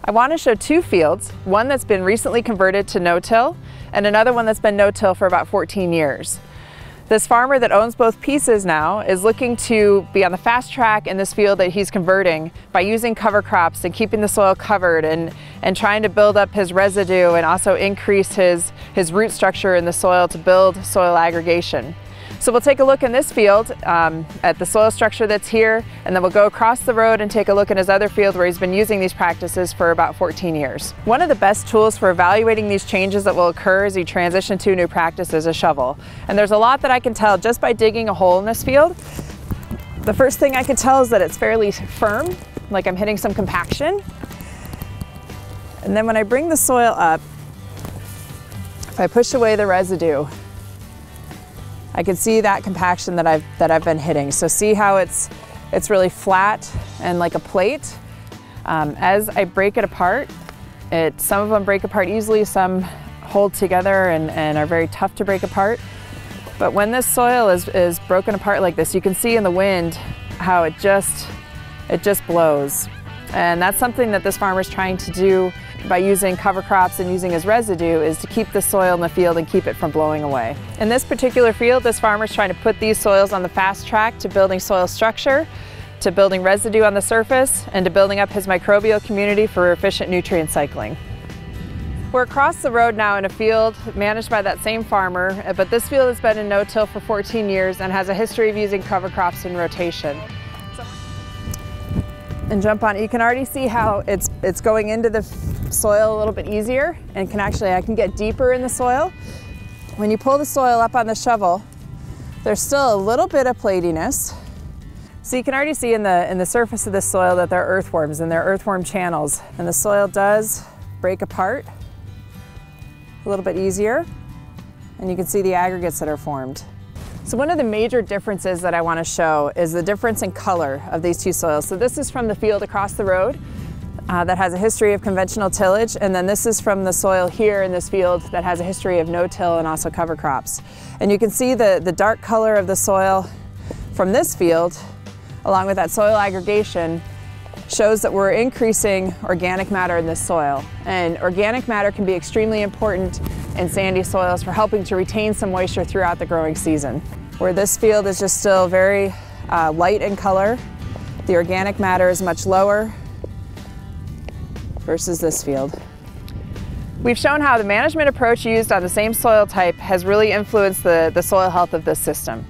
I want to show two fields, one that's been recently converted to no-till and another one that's been no-till for about 14 years. This farmer that owns both pieces now is looking to be on the fast track in this field that he's converting by using cover crops and keeping the soil covered and trying to build up his residue and also increase his root structure in the soil to build soil aggregation. So we'll take a look in this field at the soil structure that's here, and then we'll go across the road and take a look in his other field where he's been using these practices for about 14 years. One of the best tools for evaluating these changes that will occur as you transition to a new practice is a shovel. And there's a lot that I can tell just by digging a hole in this field. The first thing I can tell is that it's fairly firm, like I'm hitting some compaction. And then when I bring the soil up, if I push away the residue, I can see that compaction that I've been hitting. So see how it's really flat and like a plate. As I break it apart, some of them break apart easily, some hold together and are very tough to break apart. But when this soil is broken apart like this, you can see in the wind how it just blows. And that's something that this farmer is trying to do by using cover crops and using his residue, is to keep the soil in the field and keep it from blowing away. In this particular field, this farmer is trying to put these soils on the fast track to building soil structure, to building residue on the surface, and to building up his microbial community for efficient nutrient cycling. We're across the road now in a field managed by that same farmer, but this field has been in no-till for 14 years and has a history of using cover crops in rotation. And jump on it. You can already see how it's going into the soil a little bit easier, and I can get deeper in the soil. When you pull the soil up on the shovel, there's still a little bit of platiness. So you can already see in the surface of the soil that there are earthworms and there are earthworm channels, and the soil does break apart a little bit easier, and you can see the aggregates that are formed. So one of the major differences that I want to show is the difference in color of these two soils. So this is from the field across the road that has a history of conventional tillage, and then this is from the soil here in this field that has a history of no-till and also cover crops. And you can see the dark color of the soil from this field, along with that soil aggregation, shows that we're increasing organic matter in this soil. And organic matter can be extremely important in sandy soils for helping to retain some moisture throughout the growing season. Where this field is just still very light in color, the organic matter is much lower versus this field. We've shown how the management approach used on the same soil type has really influenced the soil health of this system.